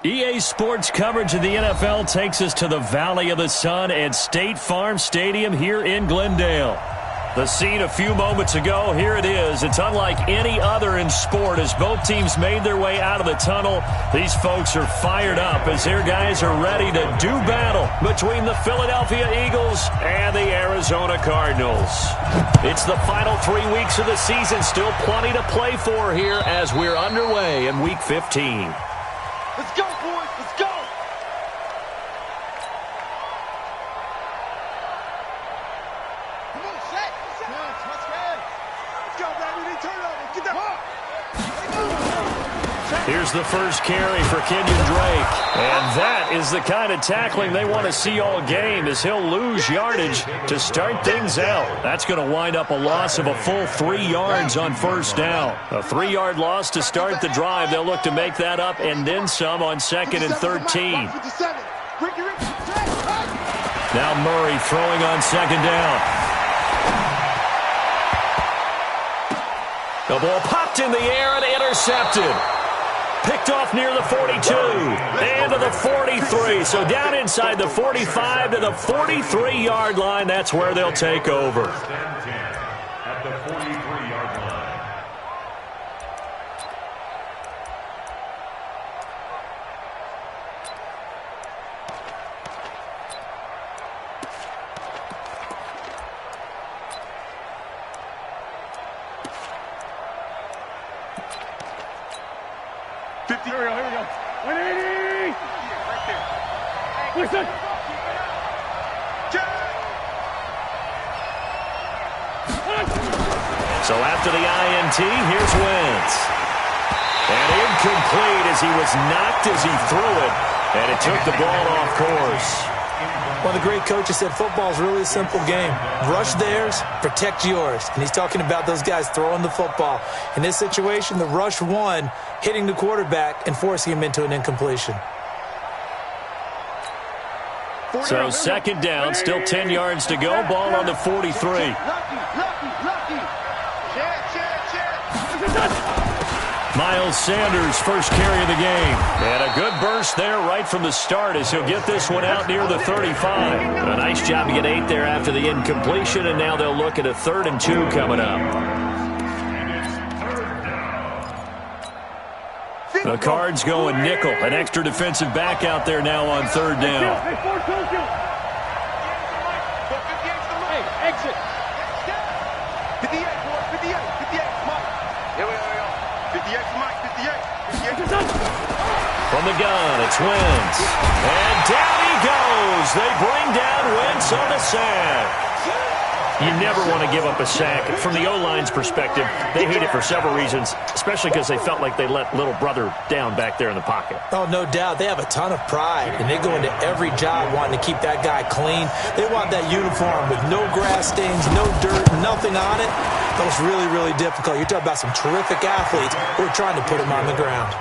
EA Sports coverage of the NFL takes us to the Valley of the Sun at State Farm Stadium here in Glendale. The scene a few moments ago, here it is. It's unlike any other in sport as both teams made their way out of the tunnel. These folks are fired up as their guys are ready to do battle between the Philadelphia Eagles and the Arizona Cardinals. It's the final 3 weeks of the season, still plenty to play for here as we're underway in Week 15. Let's go, boys. Let's go. Come on, set. Let's go, baby. Turnover. Get that ball. Here's the first carry for Kenyon Drake. And that is the kind of tackling they want to see all game as he'll lose yardage to start things out. That's going to wind up a loss of a full 3 yards on first down. A 3-yard loss to start the drive. They'll look to make that up and then some on 2nd and 13. Now Murray throwing on 2nd down. The ball popped in the air and intercepted. Picked off near the 42 and to the 43. So down inside the 45 to the 43-yard line. That's where they'll take over. At the 43-yard line. Here we go. 180! Right there. Listen! So after the INT, here's Wentz. And incomplete as he was knocked as he threw it. And it took the ball off course. One of the great coaches said football is really a simple game. Rush theirs, protect yours. And he's talking about those guys throwing the football. In this situation, the rush won, hitting the quarterback and forcing him into an incompletion. So 2nd down, still 10 yards to go. Ball on the 43. Miles Sanders, first carry of the game. And a good burst there right from the start as he'll get this one out near the 35. A nice job to get 8 there after the incompletion, and now they'll look at a 3rd and 2 coming up. The Cards going nickel. An extra defensive back out there now on 3rd down. Exit. 58, boys. 58. 58. Mike. Here we go. 58 for Mike. 58. 58. From the gun, it's Wentz. And down he goes. They bring down Wentz on the sack. You never want to give up a sack. From the O-line's perspective, they hate it for several reasons, especially because they felt like they let little brother down back there in the pocket. Oh, no doubt. They have a ton of pride, and they go into every job wanting to keep that guy clean. They want that uniform with no grass stains, no dirt, nothing on it. That was really, really difficult. You're talking about some terrific athletes who are trying to put him on the ground.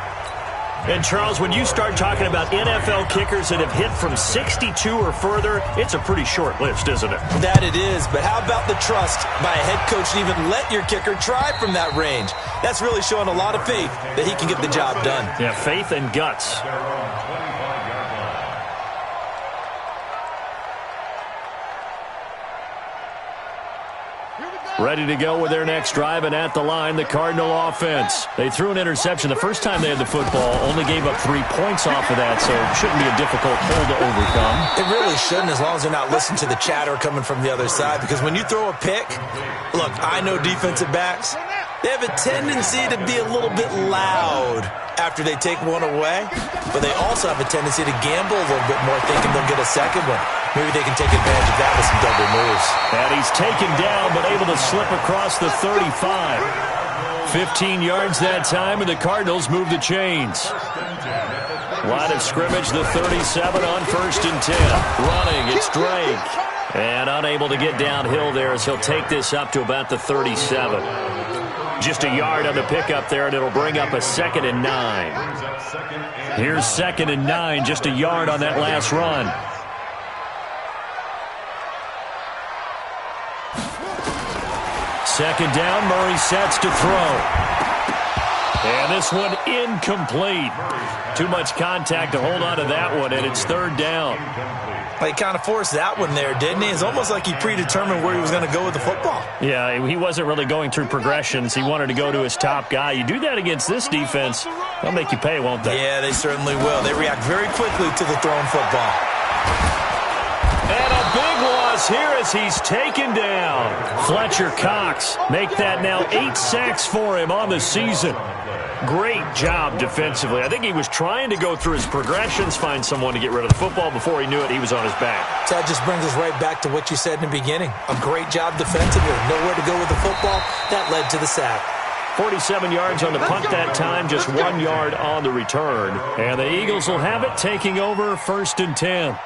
And, Charles, when you start talking about NFL kickers that have hit from 62 or further, it's a pretty short list, isn't it? That it is, but how about the trust by a head coach to even let your kicker try from that range? That's really showing a lot of faith that he can get the job done. Yeah, faith and guts. Ready to go with their next drive, and at the line, the Cardinal offense. They threw an interception the first time they had the football, only gave up 3 points off of that, so it shouldn't be a difficult hole to overcome. It really shouldn't, as long as they're not listening to the chatter coming from the other side, because when you throw a pick, look, I know defensive backs, they have a tendency to be a little bit loud after they take one away, but they also have a tendency to gamble a little bit more, thinking they'll get a second one. Maybe they can take advantage of that with some double moves. And he's taken down, but able to slip across the 35. 15 yards that time, and the Cardinals move the chains. Line of scrimmage, the 37 on 1st and 10. Running, it's Drake. And unable to get downhill there as he'll take this up to about the 37. Just a yard on the pickup there, and it'll bring up a 2nd and 9. Here's 2nd and 9, just a yard on that last run. Second down, Murray sets to throw. And this one incomplete. Too much contact to hold on to that one, and it's third down. Well, he kind of forced that one there, didn't he? It's almost like he predetermined where he was going to go with the football. Yeah, he wasn't really going through progressions. He wanted to go to his top guy. You do that against this defense, they'll make you pay, won't they? Yeah, they certainly will. They react very quickly to the thrown football. And a big loss here as he's taken down. Fletcher Cox make that now 8 sacks for him on the season. Great job defensively. I think he was trying to go through his progressions, find someone to get rid of the football. Before he knew it, he was on his back. So that just brings us right back to what you said in the beginning. A great job defensively. Nowhere to go with the football. That led to the sack. 47 yards on the punt that time, just 1 yard on the return. And the Eagles will have it, taking over 1st and 10.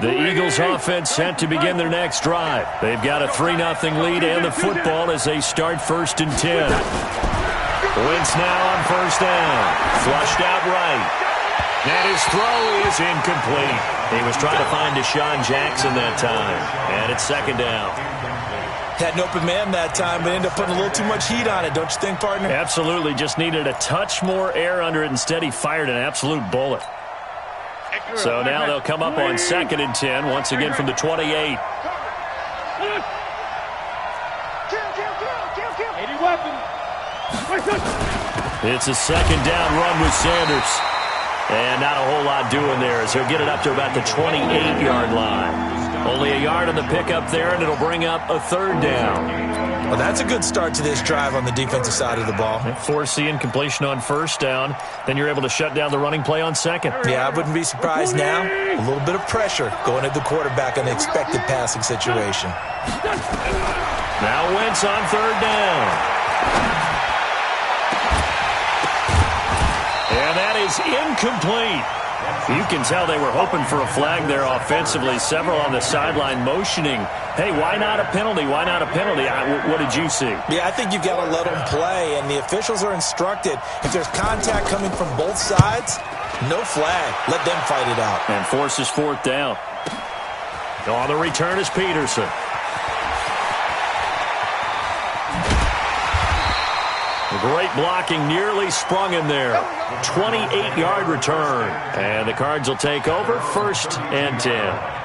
The Eagles offense set to begin their next drive. They've got a 3-0 lead and the football as they start 1st and 10. Wentz now on 1st down. Flushed out right. And his throw is incomplete. He was trying to find Deshaun Jackson that time. And it's 2nd down. Had an open man that time, but ended up putting a little too much heat on it, don't you think, partner? Absolutely. Just needed a touch more air under it. Instead, he fired an absolute bullet. So now they'll come up on 2nd and 10, once again from the 28. It's a 2nd down run with Sanders. And not a whole lot doing there as he'll get it up to about the 28-yard line. Only a yard on the pickup there, and it'll bring up a 3rd down. Well, that's a good start to this drive on the defensive side of the ball. Force the incompletion on 1st down. Then you're able to shut down the running play on 2nd. Yeah, I wouldn't be surprised now. A little bit of pressure going at the quarterback on the expected passing situation. Now Wentz on 3rd down. And that is incomplete. You can tell they were hoping for a flag there offensively. Several on the sideline motioning, hey, why not a penalty? Why not a penalty? What did you see? Yeah, I think you've got to let them play, and the officials are instructed. If there's contact coming from both sides, no flag. Let them fight it out. And forces 4th down. On the return is Peterson. Great blocking, nearly sprung him there. 28-yard return. And the Cards will take over 1st and 10.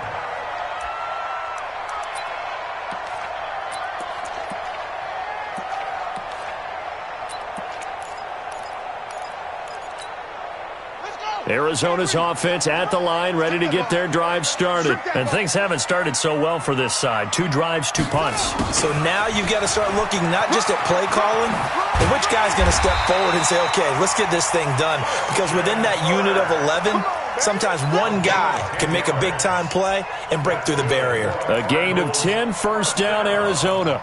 Arizona's offense at the line, ready to get their drive started. And things haven't started so well for this side. 2 drives, 2 punts. So now you've got to start looking not just at play calling, but which guy's going to step forward and say, okay, let's get this thing done. Because within that unit of 11, sometimes one guy can make a big-time play and break through the barrier. A gain of 10, 1st down, Arizona.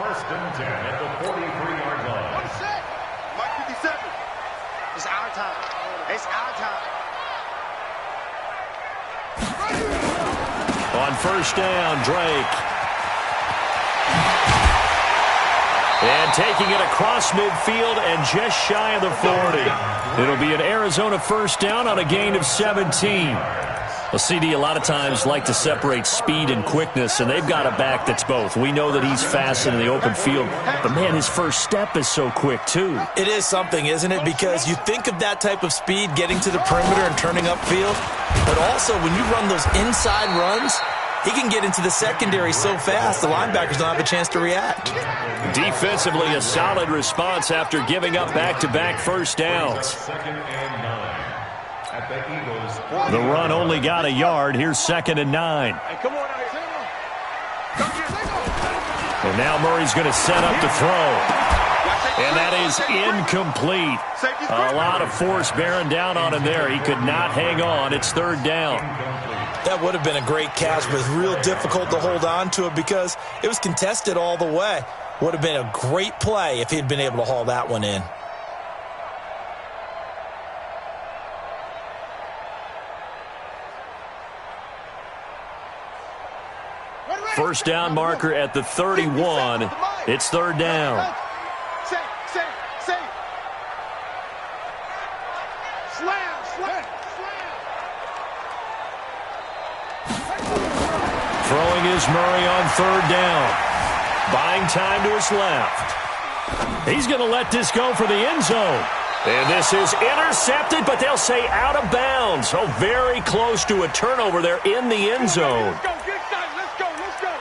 1st and 10 at the 43-yard line. Mike 57. It's our time. It's our time. On 1st down, Drake. And taking it across midfield and just shy of the 40. It'll be an Arizona 1st down on a gain of 17. Well, CD, a lot of times like to separate speed and quickness, and they've got a back that's both. We know that he's fast in the open field, but, man, his first step is so quick, too. It is something, isn't it? Because you think of that type of speed getting to the perimeter and turning upfield, but also when you run those inside runs, he can get into the secondary so fast the linebackers don't have a chance to react. Defensively, a solid response after giving up back-to-back 1st downs. 2nd and 9 at the Eagles. The run only got a yard. Here's 2nd and 9. Hey, come on, And now Murray's going to set up to throw. And that is incomplete. A lot of force bearing down on him there. He could not hang on. It's 3rd down. That would have been a great catch, but it's real difficult to hold on to it because it was contested all the way. Would have been a great play if he'd been able to haul that one in. First down marker at the 31. It's 3rd down. Say. Here's Murray on third down. Buying time to his left. He's going to let this go for the end zone. And this is intercepted, but they'll say out of bounds. So very close to a turnover there in the end zone. Let's go, get excited. Let's go, let's go.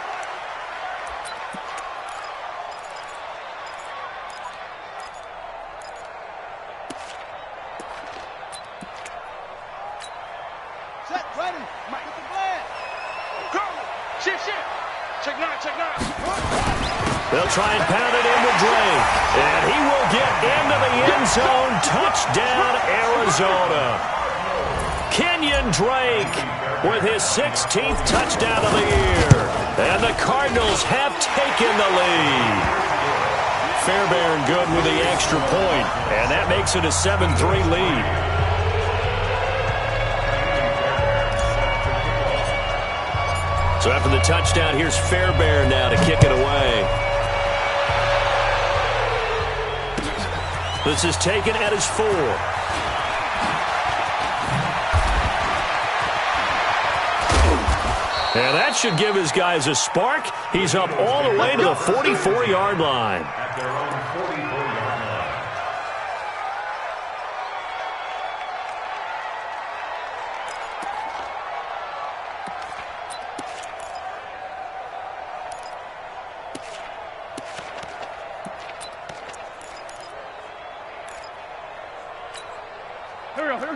Set, ready. Mike with the flag. Go. Shift. Check nine. They'll try and pound it in with Drake. And he will get into the end zone. Touchdown, Arizona. Kenyon Drake with his 16th touchdown of the year. And the Cardinals have taken the lead. Fairbairn good with the extra point. And that makes it a 7-3 lead. So after the touchdown, here's Fairbairn now to kick it away. This is taken at his 4. And that should give his guys a spark. He's up all the way to the 44-yard line. At their own 44-yard line.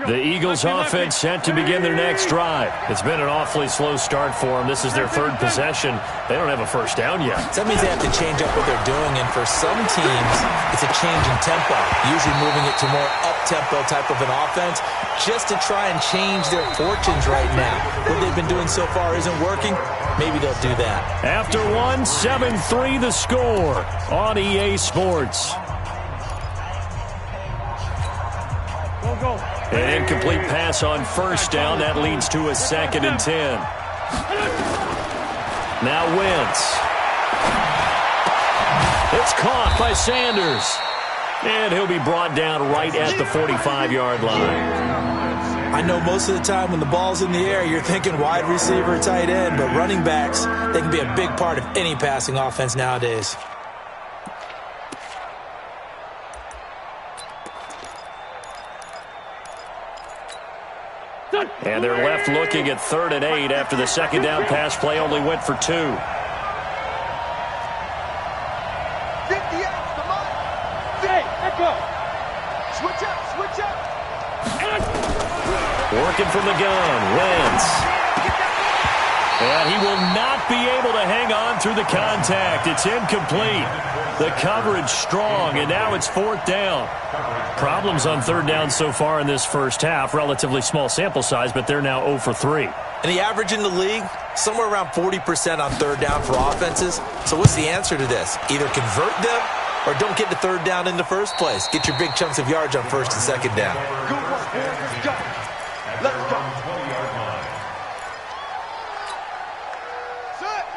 The Eagles offense set to begin their next drive. It's been an awfully slow start for them. This is their third possession. They don't have a first down yet. That means they have to change up what they're doing, and for some teams, it's a change in tempo, usually moving it to more up-tempo type of an offense just to try and change their fortunes right now. What they've been doing so far isn't working. Maybe they'll do that. After 7-3 the score on EA Sports. An incomplete pass on first down. That leads to a 2nd and 10. Now Wentz. It's caught by Sanders. And he'll be brought down right at the 45-yard line. I know most of the time when the ball's in the air, you're thinking wide receiver, tight end, but running backs, they can be a big part of any passing offense nowadays. And they're left looking at 3rd and 8 after the second down pass play only went for 2. 58, come on. Hey, echo. Switch up. Working from the gun, Wentz. And he will not be able to hang on through the contact. It's incomplete. The coverage strong, and now it's 4th down. Problems on 3rd down so far in this first half. Relatively small sample size, but they're now 0 for 3. And the average in the league, somewhere around 40% on 3rd down for offenses. So what's the answer to this? Either convert them or don't get to 3rd down in the first place. Get your big chunks of yards on 1st and 2nd down. Good work, let's go. Let's go.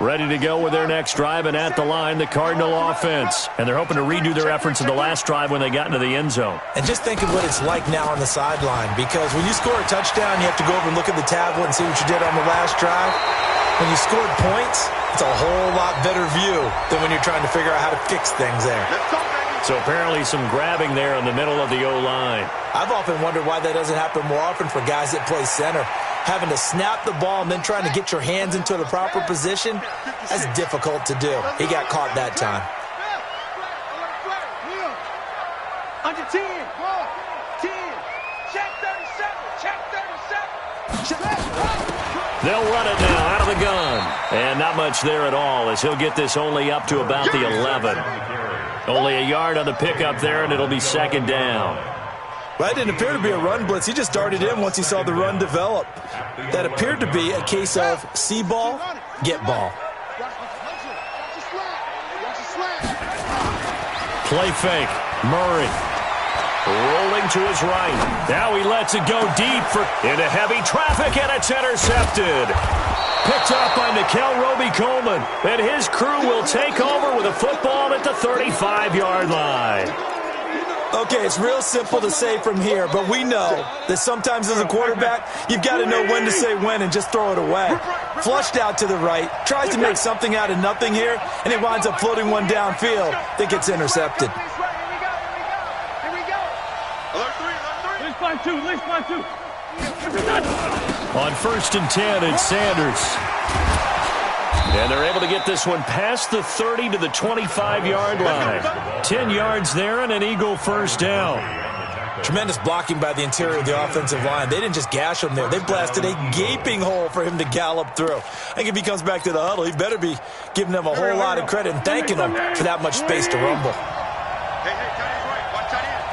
Ready to go with their next drive, and at the line, the Cardinal offense. And they're hoping to redo their efforts in the last drive when they got into the end zone. And just think of what it's like now on the sideline, because when you score a touchdown, you have to go over and look at the tablet and see what you did on the last drive. When you scored points, it's a whole lot better view than when you're trying to figure out how to fix things there. So apparently some grabbing there in the middle of the O-line. I've often wondered why that doesn't happen more often for guys that play center. Having to snap the ball and then trying to get your hands into the proper position, that's difficult to do. He got caught that time. Under 10. 10. Check 37. They'll run it now out of the gun. And not much there at all, as he'll get this only up to about the 11. Only a yard on the pickup there, and it'll be 2nd down. Well, that didn't appear to be a run blitz. He just darted in once he saw the run develop. That appeared to be a case of see ball, get ball. Play fake. Murray. Rolling to his right. Now he lets it go deep into heavy traffic, and it's intercepted. Picked up by Nickel Roby-Coleman. And his crew will take over with a football at the 35-yard line. Okay, it's real simple to say from here, but we know that sometimes as a quarterback, you've got to know when to say when and just throw it away. Flushed out to the right, tries to make something out of nothing here, and he winds up floating one downfield that gets intercepted. On 1st and 10, it's Sanders. And they're able to get this one past the 30 to the 25-yard line. 10 yards there and an Eagle first down. Tremendous blocking by the interior of the offensive line. They didn't just gash him there. They blasted a gaping hole for him to gallop through. I think if he comes back to the huddle, he better be giving them a whole lot of credit and thanking them for that much space to rumble. Hey, tight end's right. Watch tight end.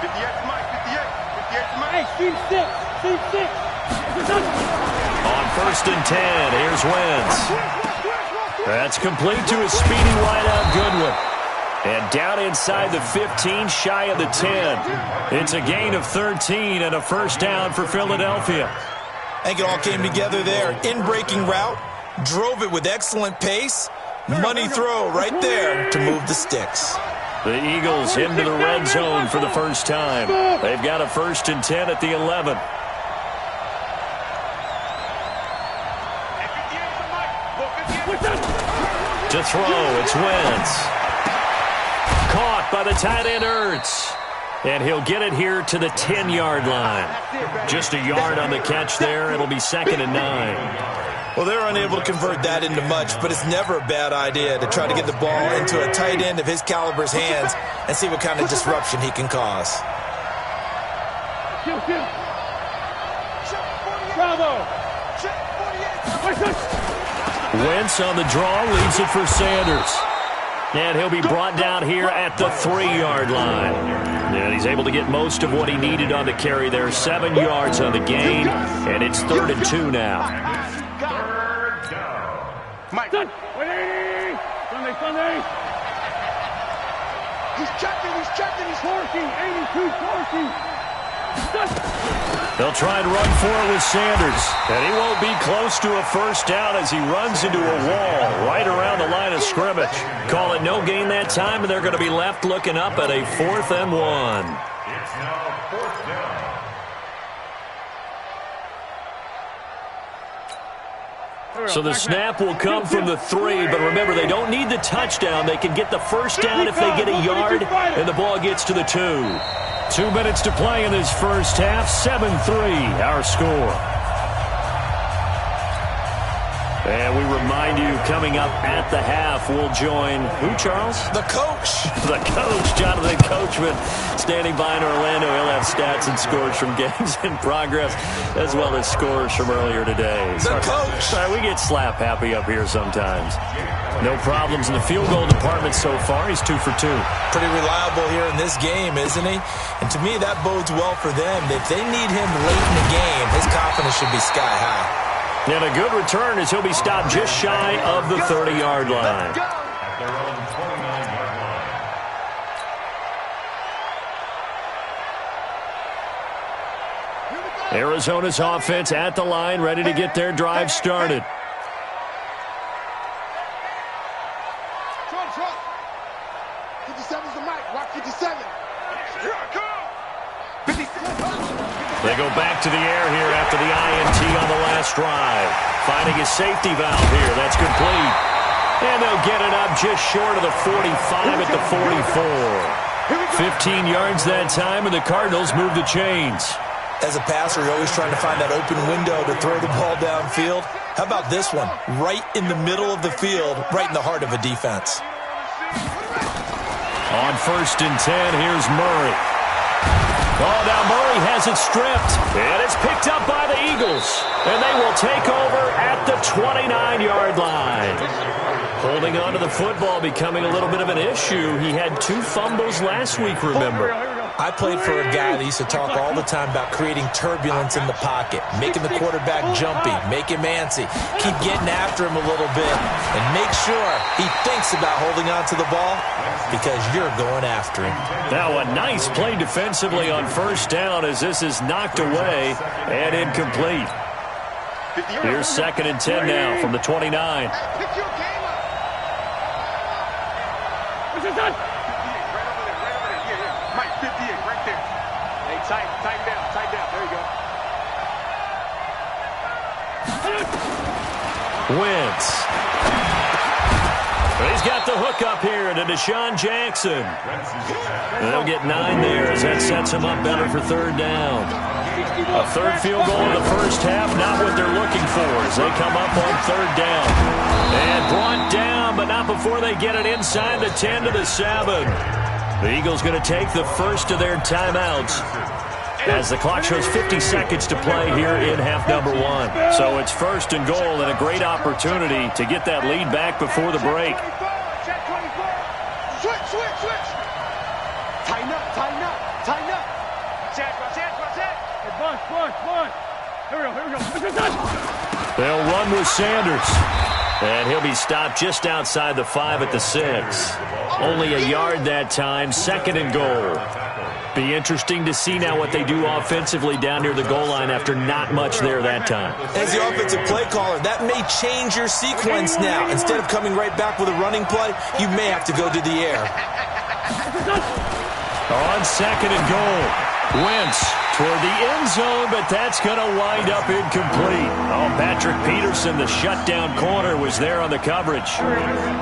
58 to Mike. 58 to Mike. Hey, On 1st and 10, here's Wentz. That's complete to a speedy wideout Goodwin. And down inside the 15, shy of the 10. It's a gain of 13 and a first down for Philadelphia. I think it all came together there. In-breaking route, drove it with excellent pace. Money throw right there to move the sticks. The Eagles into the red zone for the first time. They've got a 1st and 10 at the 11. To throw, it's Wentz. Caught by the tight end Ertz. And he'll get it here to the 10-yard line. Just a yard on the catch there. It'll be 2nd and 9. Well, they're unable to convert that into much, but it's never a bad idea to try to get the ball into a tight end of his caliber's hands and see what kind of disruption he can cause. Bravo! Wentz on the draw, leaves it for Sanders. And he'll be brought down here at the 3-yard line. And he's able to get most of what he needed on the carry there. 7 yards on the gain, and it's 3rd and 2 now. Mike. Sunday! He's checking, he's forcing, 82, forcing. They'll try and run for it with Sanders. And he won't be close to a first down as he runs into a wall right around the line of scrimmage. Call it no gain that time, and they're going to be left looking up at a 4th and 1. It's now 4th down. So the snap will come from the 3, but remember, they don't need the touchdown. They can get the first down if they get a yard, and the ball gets to the 2. 2 minutes to play in this first half. 7-3, our score. And we remind you, coming up at the half, we'll join who, Charles? The coach. The coach, Jonathan Coachman, standing by in Orlando. He'll have stats and scores from games in progress, as well as scores from earlier today. The coach. Sorry, we get slap happy up here sometimes. No problems in the field goal department so far. He's 2 for 2. Pretty reliable here in this game, isn't he? And to me, that bodes well for them. If they need him late in the game, his confidence should be sky high. And a good return as he'll be stopped just shy of the 30-yard line. At their own 29-yard line. Arizona's offense at the line, ready to get their drive started. Trump. 57's the mic. Rock 57. Here I come. 57. They go back to the air here after the INT on the last drive. Finding a safety valve here. That's complete. And they'll get it up just short of the 45 at the 44. 15 yards that time, and the Cardinals move the chains. As a passer, you're always trying to find that open window to throw the ball downfield. How about this one? Right in the middle of the field, right in the heart of a defense. On 1st and 10, here's Murray. Oh, now Murray has it stripped, and it's picked up by the Eagles, and they will take over at the 29-yard line. Holding on to the football becoming a little bit of an issue. He had 2 fumbles last week, remember. I played for a guy that used to talk all the time about creating turbulence in the pocket, making the quarterback jumpy, make him antsy, keep getting after him a little bit, and make sure he thinks about holding on to the ball because you're going after him. Now a nice play defensively on first down as this is knocked away and incomplete. Here's 2nd and 10 now from the 29. Pick your game up. Tighten down. There you go. Wentz. He's got the hook up here to Deshaun Jackson. They'll get 9 there as that sets him up better for third down. A third field goal in the first half, not what they're looking for as they come up on third down. And brought down, but not before they get it inside the 10 to the 7. The Eagles going to take the first of their timeouts as the clock shows 50 seconds to play here in half number 1. So it's first and goal and a great opportunity to get that lead back before the break. Switch. Tighten up. Bunch. Here we go. They'll run with Sanders. And he'll be stopped just outside the 5 at the 6. Only a yard that time, second and goal. Be interesting to see now what they do offensively down near the goal line after not much there that time. As the offensive play caller, that may change your sequence now. Instead of coming right back with a running play, you may have to go to the air. On second and goal, Wentz toward the end zone, but that's going to wind up incomplete. Oh, Patrick Peterson, the shutdown corner, was there on the coverage.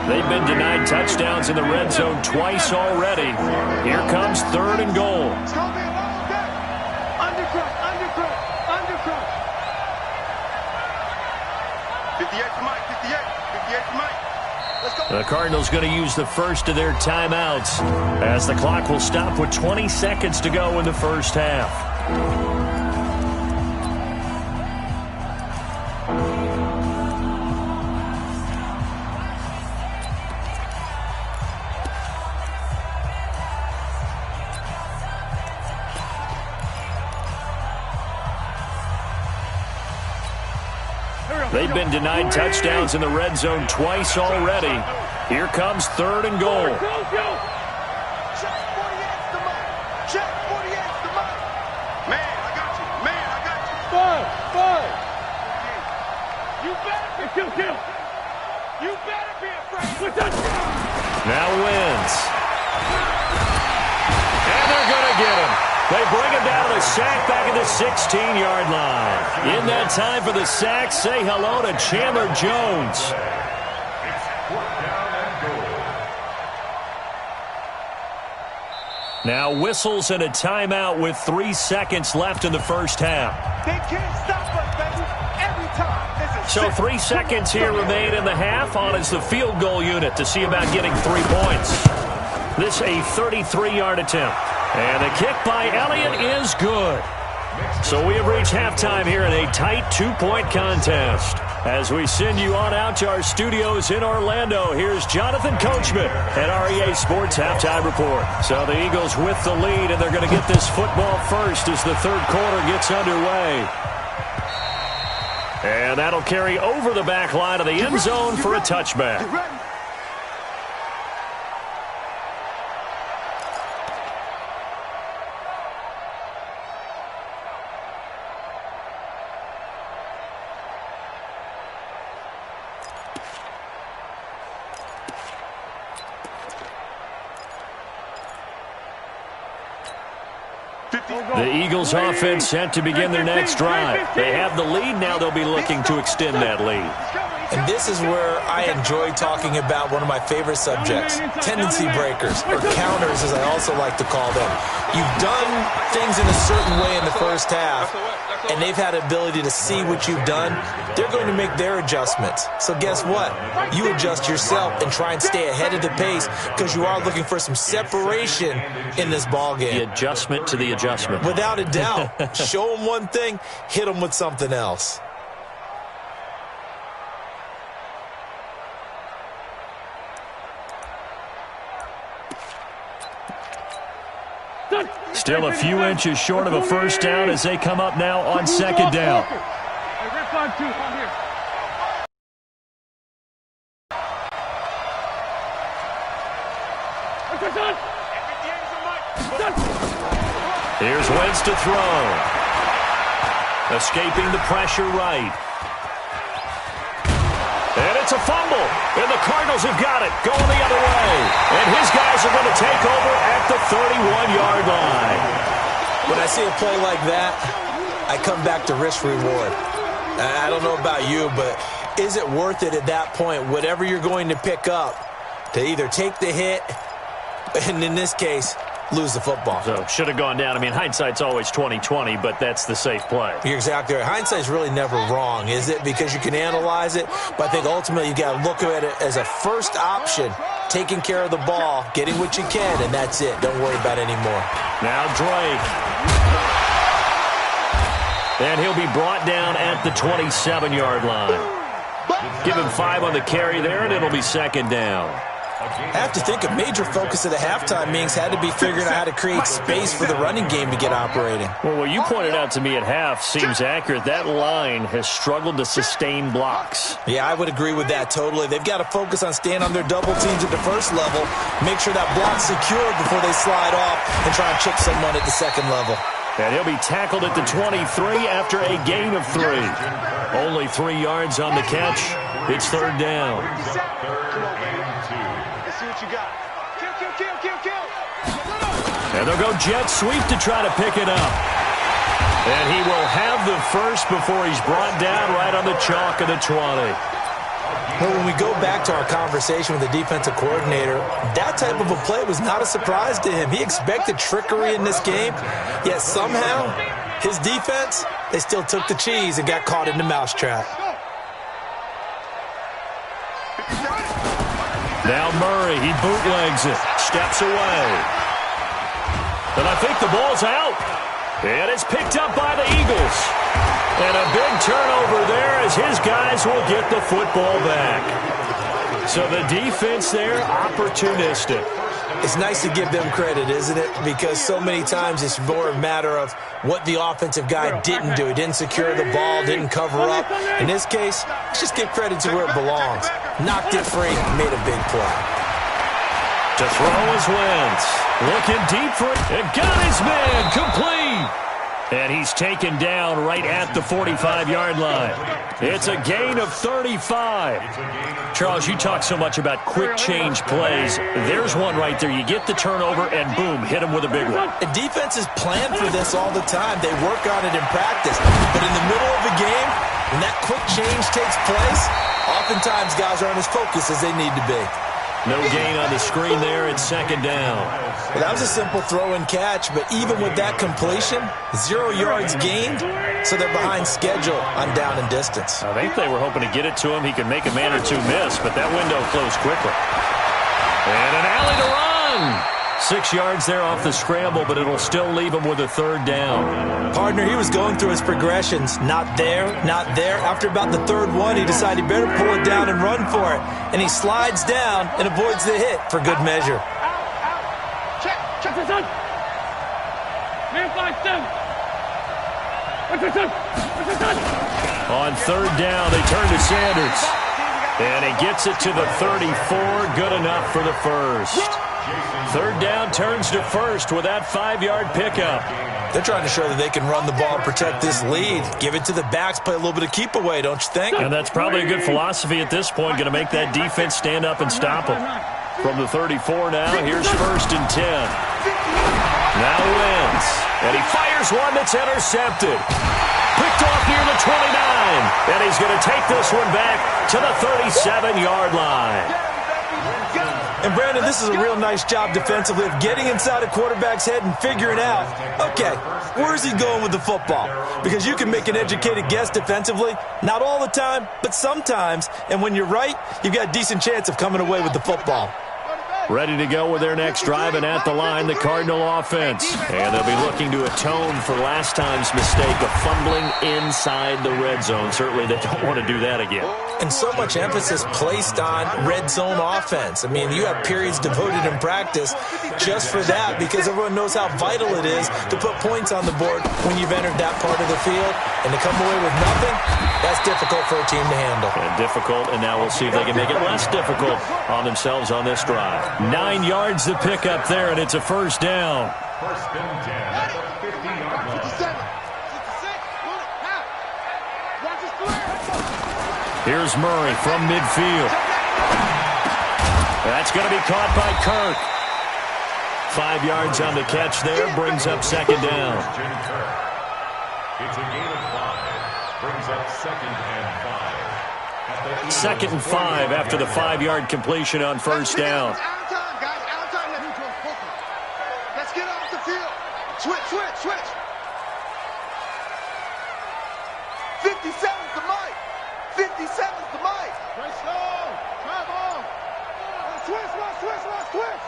They've been denied touchdowns in the red zone twice already. Here comes third and goal. It's going to be a long day. Undercut. 58 to Mike. 58 to Mike. Let's go. The Cardinals going to use the first of their timeouts as the clock will stop with 20 seconds to go in the first half. They've been denied touchdowns in the red zone twice already. Here comes third and goal. Check 48's the Mike. Check 48's the Mike. Man, I got you. Five. You better be kill. You better be afraid. Now wins. And they're going to get him. They bring him down to the sack back at the 16-yard line. In that time for the sack, say hello to Chandler Jones. Now whistles and a timeout with 3 seconds left in the first half. They can't stop us, baby. Every time. So 3 seconds here remain in the half. On is the field goal unit to see about getting 3 points. This a 33-yard attempt. And the kick by Elliott is good. So we have reached halftime here in a tight 2-point contest. As we send you on out to our studios in Orlando, here's Jonathan Coachman at REA Sports Halftime Report. So the Eagles with the lead, and they're going to get this football first as the third quarter gets underway. And that'll carry over the back line of the end zone for a touchback. The Eagles offense set to begin their next drive. They have the lead now. They'll be looking to extend that lead. And this is where I enjoy talking about one of my favorite subjects, tendency breakers, or counters as I also like to call them. You've done things in a certain way in the first half, and they've had the ability to see what you've done. They're going to make their adjustments. So guess what? You adjust yourself and try and stay ahead of the pace because you are looking for some separation in this ball game. The adjustment to the adjustment. Without a doubt. Show them one thing, hit them with something else. Still a few inches short of a first down as they come up now on second down. Here's Wentz to throw. Escaping the pressure right. And it's a fumble. And the Cardinals have got it. Going the other way. And his guys are going to take over at the 31-yard line. But I see a play like that, I come back to risk-reward. I don't know about you, but is it worth it at that point, whatever you're going to pick up, to either take the hit, and in this case, lose the football? So, should have gone down. I mean, hindsight's always 20/20, but that's the safe play. You're exactly right. Hindsight's really never wrong, is it? Because you can analyze it, but I think ultimately you got to look at it as a first option, taking care of the ball, getting what you can, and that's it. Don't worry about it anymore. Now Drake. And he'll be brought down at the 27-yard line. Give him 5 on the carry there, and it'll be second down. I have to think a major focus of the halftime meetings had to be figuring out how to create space for the running game to get operating. Well, what you pointed out to me at half seems accurate. That line has struggled to sustain blocks. Yeah, I would agree with that totally. They've got to focus on staying on their double teams at the first level, make sure that block's secured before they slide off and try and chip someone at the second level. And he'll be tackled at the 23 after a gain of 3. Only 3 yards on the catch. It's third down. And they'll go jet sweep to try to pick it up. And he will have the first before he's brought down right on the chalk of the 20. Well, when we go back to our conversation with the defensive coordinator, that type of a play was not a surprise to him. He expected trickery in this game, yet somehow his defense, they still took the cheese and got caught in the mousetrap. Now Murray, he bootlegs it, steps away. And I think the ball's out. And it's picked up by the Eagles. And a big turnover there as his guys will get the football back. So the defense there, opportunistic. It's nice to give them credit, isn't it? Because so many times it's more a matter of what the offensive guy didn't do. He didn't secure the ball, didn't cover up. In this case, let's just give credit to where it belongs. Knocked it free, made a big play. To throw is Wentz. Looking deep for it. And got his man complete. And he's taken down right at the 45-yard line. It's a gain of 35. Charles, you talk so much about quick change plays. There's one right there. You get the turnover, and boom, hit him with a big one. The defenses plan for this all the time. They work on it in practice. But in the middle of the game, when that quick change takes place, oftentimes guys aren't as focused as they need to be. No gain on the screen there. It's second down. Well, that was a simple throw and catch, but even with that completion, 0 yards gained, so they're behind schedule on down and distance. I think they were hoping to get it to him. He could make a man or two miss, but that window closed quickly. And an alley to run. 6 yards there off the scramble, but it'll still leave him with a third down. Partner, he was going through his progressions. Not there, not there. After about the third one, he decided he better pull it down and run for it. And he slides down and avoids the hit for good measure. Check this on. Man 5-7. What's this on? On third down, they turn to Sanders. And he gets it to the 34. Good enough for the first. Third down turns to first with that 5-yard pickup. They're trying to show that they can run the ball, protect this lead. Give it to the backs, play a little bit of keep away, don't you think? And that's probably a good philosophy at this point, going to make that defense stand up and stop them. From the 34 now, here's first and 10. Now Wentz. And he fires one that's intercepted. Picked off near the 29. And he's going to take this one back to the 37-yard line. And, Brandon, this is a real nice job defensively of getting inside a quarterback's head and figuring out, okay, where's he going with the football? Because you can make an educated guess defensively, not all the time, but sometimes. And when you're right, you've got a decent chance of coming away with the football. Ready to go with their next drive, and at the line, the Cardinal offense. And they'll be looking to atone for last time's mistake of fumbling inside the red zone. Certainly they don't want to do that again. And so much emphasis placed on red zone offense. I mean, you have periods devoted in practice just for that because everyone knows how vital it is to put points on the board when you've entered that part of the field. And to come away with nothing, that's difficult for a team to handle. And difficult, and now we'll see if they can make it less difficult on themselves on this drive. 9 yards to pick up there, and it's a first down. First and 10 at the 50-yard line. Here's Murray from midfield. That's going to be caught by Kirk. 5 yards on the catch there, brings up second down. It's a gain of 5. Brings up 2nd and 5. 2nd and 5 after the 5-yard completion on first down. Out of time, guys. Out of time. Let's get off the field. Switch. 57's the mic. 57's the mic. Right slow. Drive on. Switch.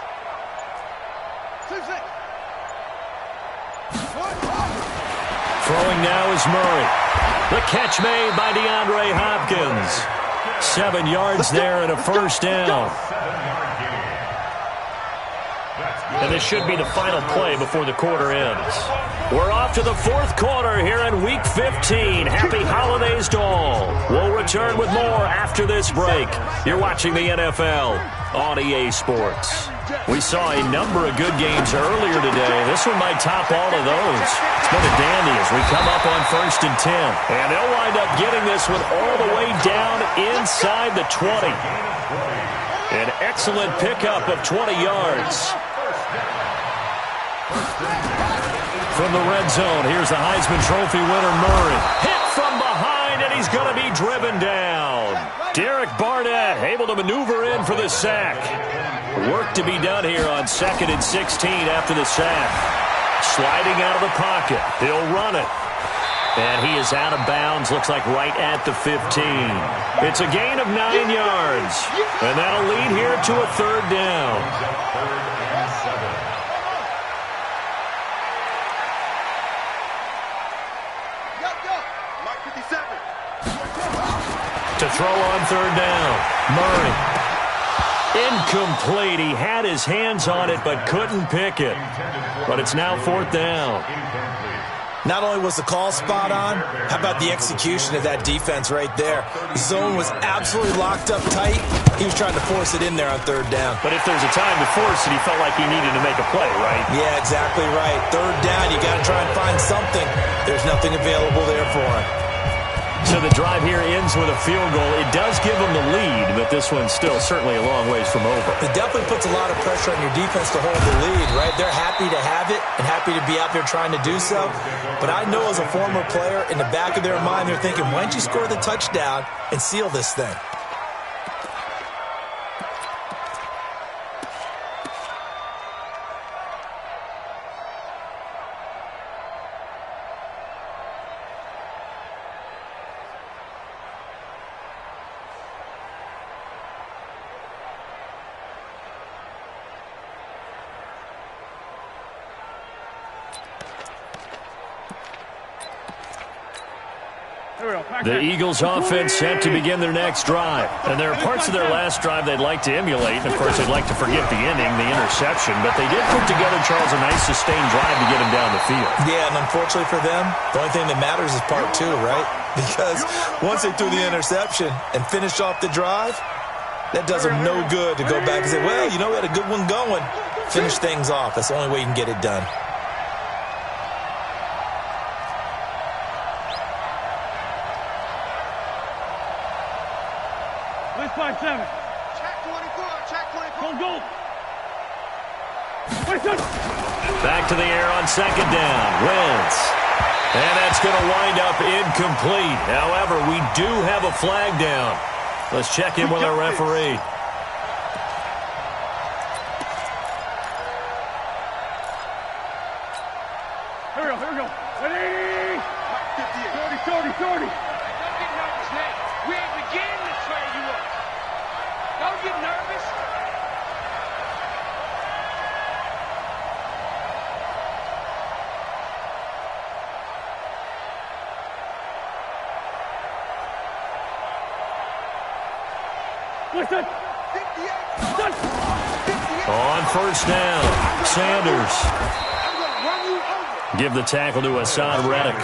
Throwing now is Murray. The catch made by DeAndre Hopkins. 7 yards there and a first down. And this should be the final play before the quarter ends. We're off to the 4th quarter here in Week 15. Happy holidays to all. We'll return with more after this break. You're watching the NFL on EA Sports. We saw a number of good games earlier today. This one might top all of those. It's been a dandy as we come up on 1st and 10. And they'll wind up getting this one all the way down inside the 20. An excellent pickup of 20 yards. From the red zone, here's the Heisman Trophy winner, Murray. Hit from behind, and he's going to be driven down. Derek Barnett able to maneuver in for the sack. Work to be done here on 2nd and 16 after the sack. Sliding out of the pocket. He'll run it. And he is out of bounds, looks like right at the 15. It's a gain of 9 yards. And that'll lead here to a 3rd down. To throw on 3rd down. Murray. Incomplete. He had his hands on it but couldn't pick it. But it's now 4th down. Not only was the call spot on, how about the execution of that defense right there? The zone was absolutely locked up tight. He was trying to force it in there on 3rd down. But if there's a time to force it, he felt like he needed to make a play, right? Yeah, exactly right. 3rd down, you got to try and find something. There's nothing available there for him. So the drive here ends with a field goal. It does give them the lead, but this one's still certainly a long ways from over. It definitely puts a lot of pressure on your defense to hold the lead, right? They're happy to have it and happy to be out there trying to do so. But I know as a former player, in the back of their mind, they're thinking, why don't you score the touchdown and seal this thing? The Eagles offense set to begin their next drive. And there are parts of their last drive they'd like to emulate. And, of course, they'd like to forget the inning, the interception. But they did put together, Charles, a nice sustained drive to get him down the field. Yeah, and unfortunately for them, the only thing that matters is part 2, right? Because once they threw the interception and finished off the drive, that does them no good to go back and say, well, you know, we had a good one going. Finish things off. That's the only way you can get it done. Check 24. Go. Back to the air on 2nd down. Wentz. And that's going to wind up incomplete. However, we do have a flag down. Let's check in with our referee. Here we go. Ready? 30. Don't get nervous, man. We ain't beginning to train you up. Don't get nervous. Listen. On 1st down, Sanders. Give the tackle to Hassan Reddick.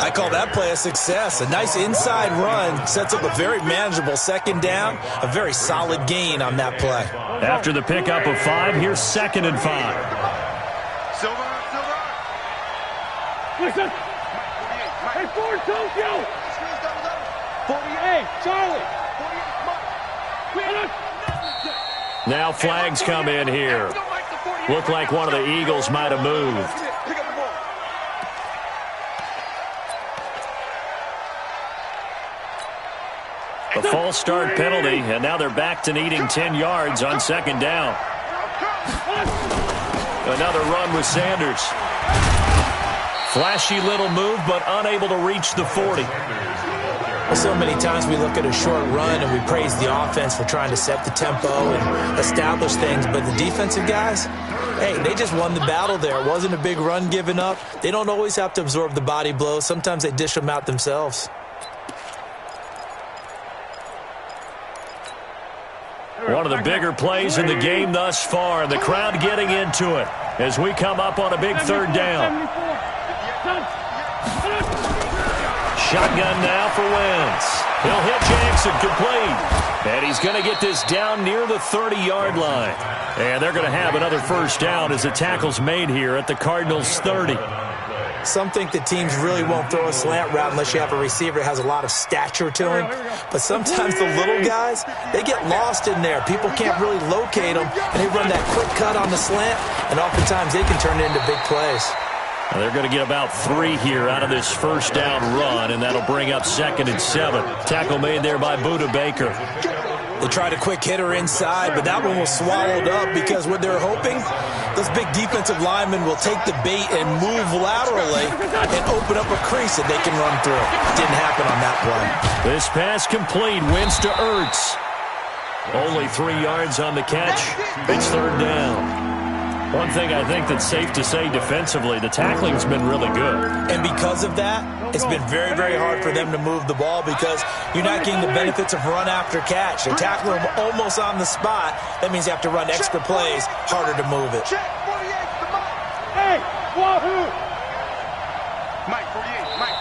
I call that play a success. A nice inside run sets up a very manageable 2nd down. A very solid gain on that play. After the pickup of 5, here's 2nd and 5. Silver. Listen. Hey, Ford, Tokyo. 48, Charlie. 48, Mike. Now flags come in here. Looked like one of the Eagles might have moved. Pick up the ball. A false start penalty, and now they're back to needing 10 yards on second down. Another run with Sanders. Flashy little move, but unable to reach the 40. So many times we look at a short run and we praise the offense for trying to set the tempo and establish things, but the defensive guys, hey, they just won the battle there. It wasn't a big run given up. They don't always have to absorb the body blows. Sometimes they dish them out themselves. One of the bigger plays in the game thus far. The crowd getting into it as we come up on a big third down. Shotgun now for Wentz. He'll hit Jackson, complete. And he's going to get this down near the 30-yard line. And they're going to have another first down as the tackle's made here at the Cardinals' 30. Some think that teams really won't throw a slant route unless you have a receiver that has a lot of stature to him. But sometimes the little guys, they get lost in there. People can't really locate them, and they run that quick cut on the slant, and oftentimes they can turn it into big plays. They're going to get about 3 here out of this first down run, and that'll bring up 2nd and 7. Tackle made there by Budda Baker. They tried a quick hitter inside, but that one was swallowed up because what they're hoping, those big defensive linemen will take the bait and move laterally and open up a crease that they can run through. Didn't happen on that play. This pass complete. Wins to Ertz. Only 3 yards on the catch. It's third down. One thing I think that's safe to say defensively, the tackling's been really good. And because of that, it's been very, very hard for them to move the ball because you're not getting the benefits of run after catch. They tackle them almost on the spot. That means you have to run extra plays, harder to move it. Hey, wahoo!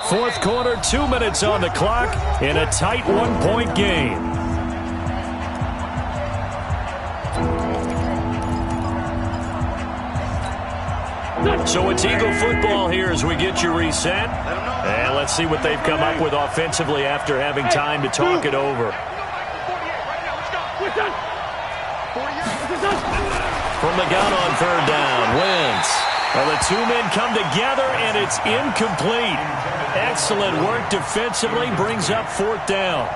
Fourth quarter, 2 minutes on the clock in a tight 1-point game. So it's Eagle football here as we get you reset. And let's see what they've come up with offensively after having time to talk it over. From the gun on third down, Wentz. Well, the 2 men come together, and it's incomplete. Excellent work defensively, brings up 4th down.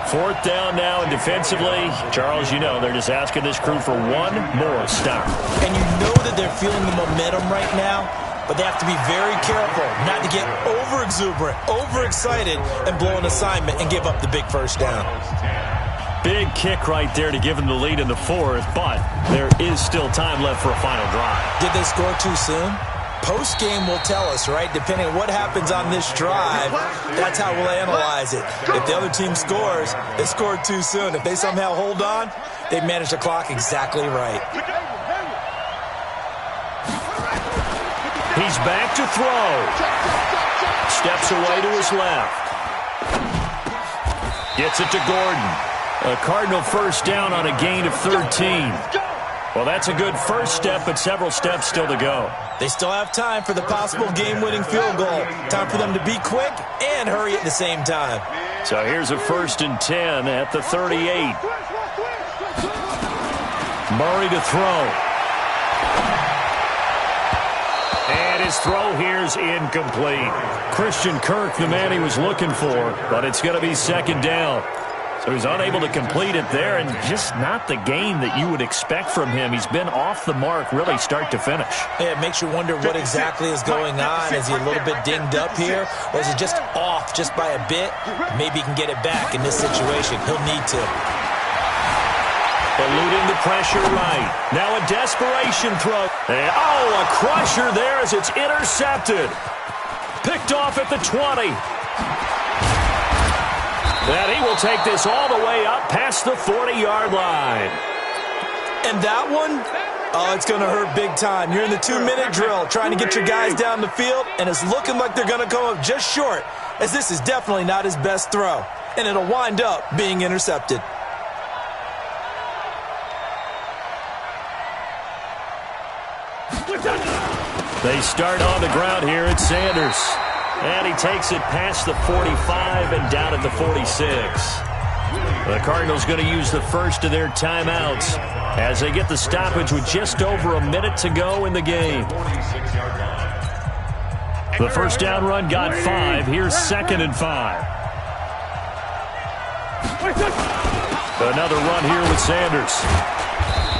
4th down now, and defensively, Charles, you know, they're just asking this crew for one more stop. And you know that they're feeling the momentum right now, but they have to be very careful not to get over-exuberant, overexcited, and blow an assignment and give up the big first down. Big kick right there to give them the lead in the 4th, but there is still time left for a final drive. Did they score too soon? Post-game will tell us, right? Depending on what happens on this drive, that's how we'll analyze it. If the other team scores, they scored too soon. If they somehow hold on, they manage the clock exactly right. He's back to throw. Steps away to his left. Gets it to Gordon. A Cardinal first down on a gain of 13. Well, that's a good first step, but several steps still to go. They still have time for the possible game-winning field goal. Time for them to be quick and hurry at the same time. So here's a 1st and 10 at the 38. Murray to throw. And his throw here's incomplete. Christian Kirk, the man he was looking for, but it's going to be 2nd down. So he's unable to complete it there, and just not the game that you would expect from him. He's been off the mark really start to finish. Yeah, it makes you wonder what exactly is going on. Is he a little bit dinged up here, or is it just off just by a bit? Maybe he can get it back in this situation. He'll need to. Eluding the pressure right. Now a desperation throw. And, a crusher there as it's intercepted. Picked off at the 20. And he will take this all the way up past the 40-yard line. And that one, it's going to hurt big time. You're in the 2-minute drill trying to get your guys down the field, and it's looking like they're going to come up just short, as this is definitely not his best throw. And it'll wind up being intercepted. They start on the ground here at Sanders. And he takes it past the 45 and down at the 46. The Cardinals going to use the first of their timeouts. as they get the stoppage with just over a minute to go in the game. The first down run got 5. Here's 2nd and 5. Another run here with Sanders.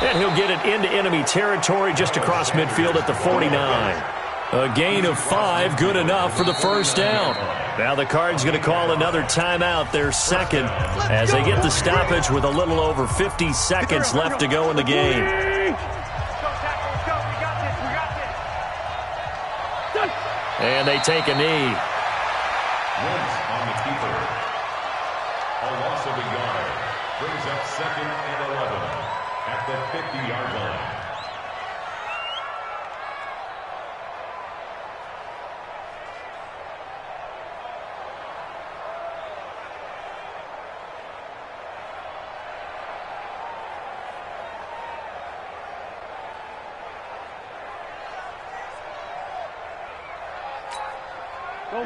And he'll get it into enemy territory just across midfield at the 49. A gain of 5, good enough for the first down. Now the Cards going to call another timeout, their second, as they get the stoppage with a little over 50 seconds left to go in the game. And they take a knee. Once on the keeper. A loss of a yard. Brings up 2nd and 11 at the 50-yard line.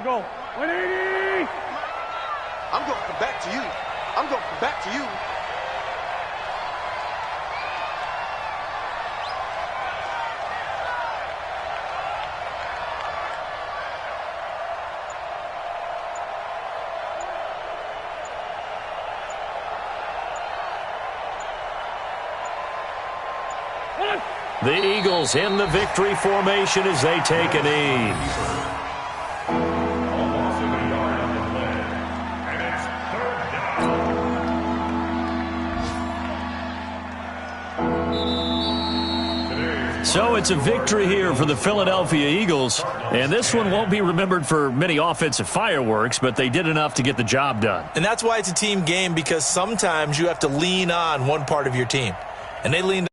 Go. 180! I'm going to come back to you. I'm going to come back to you. The Eagles in the victory formation as they take a knee. So it's a victory here for the Philadelphia Eagles, and this one won't be remembered for many offensive fireworks, but they did enough to get the job done. And that's why it's a team game, because sometimes you have to lean on one part of your team, and they leaned